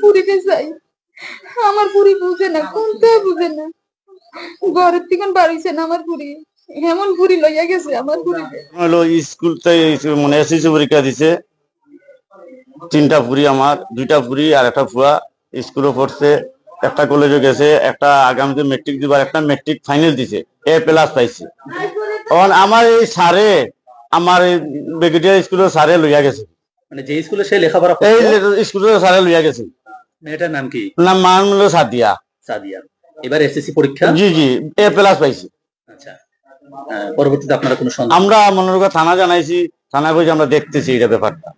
পুরীতে চাই। আমার পুরি বুঝে না, কোনটা বুঝে না। ঘরের থেকে বাড়িছে না আমার পুরি, এমন পুরি লইয়া গেছে আমার পুরি। হলো স্কুল মানে এসএসসি পরীক্ষা দিছে, 3টা পুরি আমার, 2টা পুরি আর একটা ফুয়া। স্কুলে পড়ছে, একটা কলেজে গেছে, একটা আগামীতে মেট্রিক দিবার, একটা মেট্রিক ফাইনাল দিছে, A+ পাইছে। তখন আমার এই স্যারে, আমার এই ব্রিগেডিয়ার স্কুলের স্যারে লইয়া গেছে, মানে যে স্কুলে সে লেখাপড়া এই করতো। স্কুলের স্যারে লইয়া গেছে। মেয়েটার নাম কি? নাম মান হলো সাদিয়া। সাদিয়া। এবার এসএসসি পরীক্ষা? জি জি, A+ পাইছে। আচ্ছা, পরবর্তীতে আপনারা কোনো সন্ধান? আমরা মনোরগা থানা জানাইছি, থানায় বলছি আমরা দেখতেছি এটা ব্যাপারটা,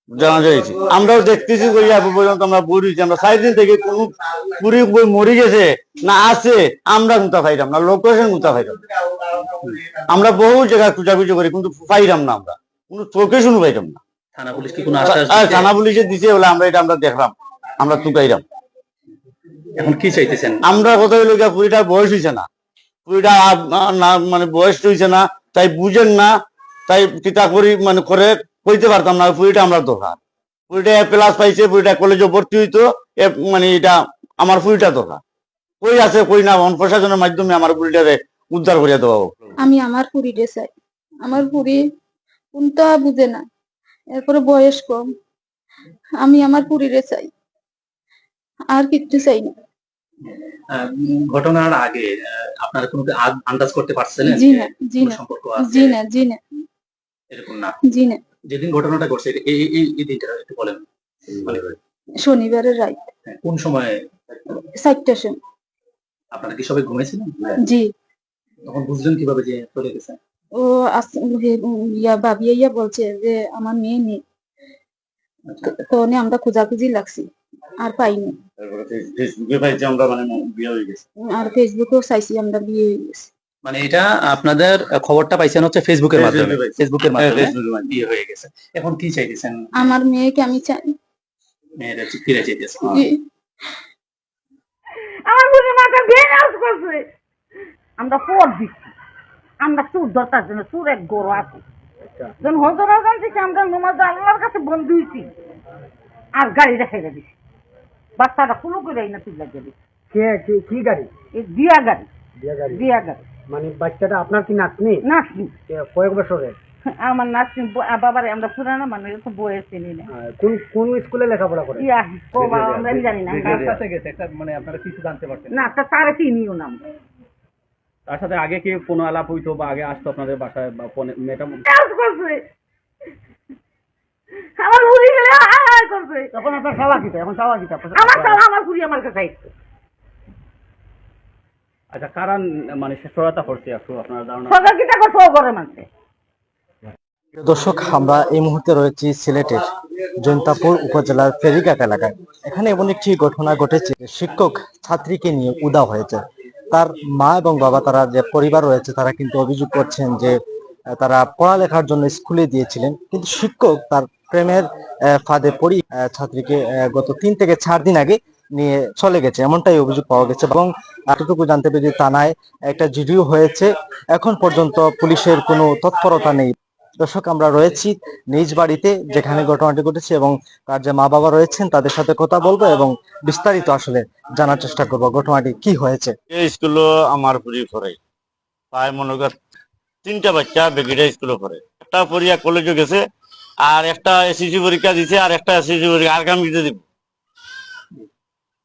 জানা যাইছি। আমরাও দেখতেছি কই আজ পর্যন্ত আমরা বুঝিছি, আমরা 4 দিন থেকে কোন পুরি বই মরি গেছে না আছে আমরা গুতা পাইলাম না, লোকেশন গুতা পাইলাম। আমরা বহু জায়গায় খুঁজাখুঁজি করি কিন্তু পাইলাম না, আমরা কোনো চোখে শুনু পাইলাম না। থানা পুলিশ কি কোনো আশ্বাস আর দিয়েছে? থানা পুলিশে দিছে বলে আমরা এটা আমরা দেখলাম, আমরা চুকাইলাম। এখন কি চাইতেছেন? আমরা কথা হইলো গিয়া পুরিটা বয়স হইছে না, পুরিটা মানে বয়স হইছে না, তাই বুঝেন না, তাই কিতা করি মানে করে কইতে পারতাম না। পুরিটা আমরা দরকার, পুরিটা A+ পাইছে, পুরিটা কলেজে ভর্তি হইতো, মানে এটা আমার পুরিটা দরকার। কই আছে কই না, প্রশাসনের মাধ্যমে আমার পুরিটারে উদ্ধার করিয়া দেওয়া হোক। আমি আমার পুরিরে চাই। আমার পুরি কোনটা বুঝে না, এরপরে বয়স কম। আমি আমার পুরিরে চাই, আর কিচ্ছু চাই না। ঘটনার আগে আপনারা কোনো কি আন্দাজ করতে পারছিলেন জি যে না, জি কোনো না, সম্পর্ক আছে? জি না, জি না, এরকম না? জি না। যেদিন ঘটনাটা ঘটছে এই এই এই দিনটা একটু বলেন। মানে শনিবারের রাত কোন সময়? 4টার সময়। আপনারা কি সবাই ঘুমিয়েছিলেন? জি। তখন বুঝলেন কিভাবে যে চলে গেছে? ও ভাবি ইয়া বলছে যে আমার মেয়ে নেই, তো আমরা খোঁজাখুঁজি লাগছি, আর পাইনি। ফেসবুকে পাইছি আমরা, মানে বিয়ে হয়ে গেছে। আর ফেসবুকেও চাইছি, আমরা বিয়ে হয়ে গেছে। মানে এটা আপনাদের খবরটা পাইছেন হচ্ছে ফেসবুকের মাধ্যমে? ফেসবুকের মাধ্যমে বিয়ে হয়ে গেছে। এখন কি চাইতেছেন? আমার মেয়েকে আমি চাই। মেয়েরা ফিরে চাইতেছে? জি। আমার বুঝি মাথা ভেঙে আউট করছে। আমরা পর দিচ্ছি, আমরা চুর ধরতার জন্য চুর এক গরু আছে। যখন হজরা জানতেছি আমরা নমাজ আল্লাহর কাছে বন্ধু হইছি, আর গাড়ি রেখে দিছি। বাচ্চাটা কোনো করে না তুই লাগিয়ে দিছি। কি গাড়ি? এই দিয়া গাড়ি। দিয়া গাড়ি? দিয়া গাড়ি। মানে বাচ্চাটা আপনার কি নাতনি? নাচনি। কয়েক বছরের? আমার নাচনি বাবারে আমরা পুরানো মানুষ, তো বইয়ের চিনি না। কোন কোন স্কুলে লেখাপড়া করে? ইয়া ও বাবা আমরা জানি না। তার সাথে গেছে একটা, মানে আপনারা কিছু জানতে পারছেন না, তারে চিনিও না আমরা। তার সাথে আগে কি কোনো আলাপ হইতো বা আগে আসতো আপনাদের বাসায় বা মেয়েটা? কাজ করছে আমার বুড়ি গেলে আয় করছে। এখন আপনার চাওয়া কিটা? এখন চাওয়া কিটা? আমার চাওয়া আমার বুড়ি আমার কাছে আইছে। আচ্ছা, কারণ মানে সে সহায়তা করছে একটু আপনার ধারণা? সহযোগিতা করছে ও ঘরে মানছে। দর্শক, আমরা এই মুহূর্তে রয়েছি সিলেটের জৈন্তাপুর উপজেলার ফেরিঘাট এলাকায়। এখানে এমন একটি ঘটনা ঘটেছে, শিক্ষক ছাত্রীকে নিয়ে উধাও হয়েছে। তার মা এবং বাবা, তারা যে পরিবার রয়েছে, তারা কিন্তু অভিযোগ করছেন যে তারা পড়ালেখার জন্য স্কুলে দিয়েছিলেন, কিন্তু শিক্ষক তার প্রেমের ফাঁদে পড়ি ছাত্রীকে গত 3 থেকে 4 দিন আগে নিয়ে চলে গেছে, এমনটাই অভিযোগ পাওয়া গেছে। এবং এতটুকু জানতে পেরে থানায় একটা জিডিও হয়েছে, এখন পর্যন্ত পুলিশের কোনো তৎপরতা নেই। দর্শক, আমরা রয়েছি নিজ বাড়িতে যেখানে ঘটনাটি ঘটেছে, এবং তার যে মা বাবা রয়েছেন তাদের সাথে কথা বলবো এবং বিস্তারিত আসলে জানার চেষ্টা করবো ঘটনাটি কি হয়েছে। এই স্কুলে আমার পুরি পড়াই, প্রায় মনে কর 3টা বাচ্চা বেগিটা স্কুলে পড়ে। একটা পড়িয়া কলেজে গেছে, আর একটা এসএসসি পরীক্ষা দিছে, আর একটা এসএসসি পরীক্ষা আগামীতে দিব।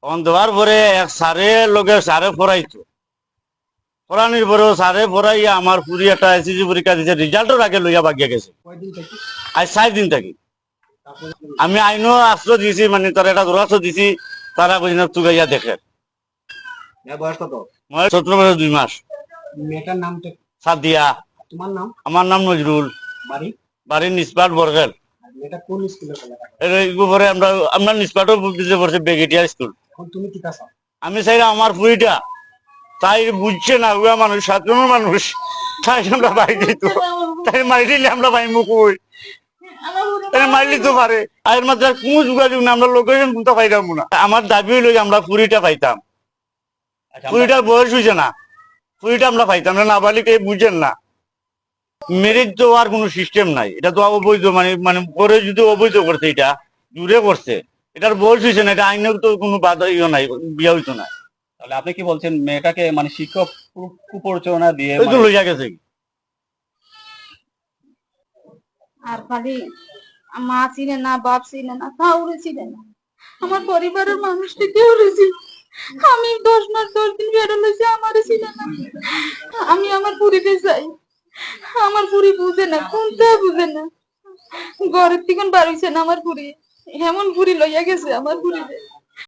তখন দেওয়ার পরে এক স্যারে লগে স্যারে পড়াইতো, পড়ানির পরেও স্যারে পড়াইয়া আমার পুরি একটা এসএসসি পরীক্ষা দিছে, রেজাল্টের আগে লইয়া বাগিয়া গেছে। আজ 4 দিন থাকি আমি আইনও আশ্রয় দিয়েছি, মানে তারা একটা দরখাস্ত দিছি, তারা বুঝি না তুগাইয়া দেখে। বয়স কত? 17 বছর 2 মাস। মেয়েটার নামটা? সাদিয়া। তোমার নাম? আমার নাম নজরুল, বাড়ি? বাড়ির নিসপাট বরগেল। মেয়েটা কোন স্কুলে পরে আমরা নিসপাটও পড়ছে বেগেটিয়া স্কুল। এখন তুমি কি চাও? আমি চাই আমার পুরিটা, তাই বুঝছে না উয়া মানুষ, সাধারণ মানুষ, তাই আমরা বাড়ি দিত, তাই মারি দিলে আমরা ভাই মুখ কই, তাই মারলি তো পারে। আর মাত্র কোনো যোগাযোগ না, আমরা লোকেশন কোনটা পাইতাম না। আমার দাবি হইল আমরা পুরিটা পাইতাম, পুরিটার বয়স হয়েছে না, পুরিটা আমরা পাইতাম না। নাবালিক এই বুঝেন না, মেরিট তো আর কোনো সিস্টেম নাই, এটা তো অবৈধ, মানে মানে পরে যদি অবৈধ করছে, এটা জুড়ে করছে, এটার বয়স হয়েছে না, এটা আইনের তো কোনো বাধা নাই, বিয়া হইতো না। তাহলে আপনি কি বলছেন মেয়েটাকে মানে শিক্ষক কুপরিচালনা দিয়ে ওই তো লইয়া গেছে। আর খালি মা চিনে না, বাপ চিনে না, কাউরে চিনে না, আমার পরিবারের মানুষকে কেউ চিনে। আমি 10 মাস 10 দিন বেড়ে লইছি, আমারে চিনে না। আমি আমার পুরীতে চাই, আমার পুরী বুঝে না, কোনটা বুঝে না, ঘরের থেকে বার হইছে না আমার পুরী, এমন পুরী লইয়া গেছে আমার পুরীতে।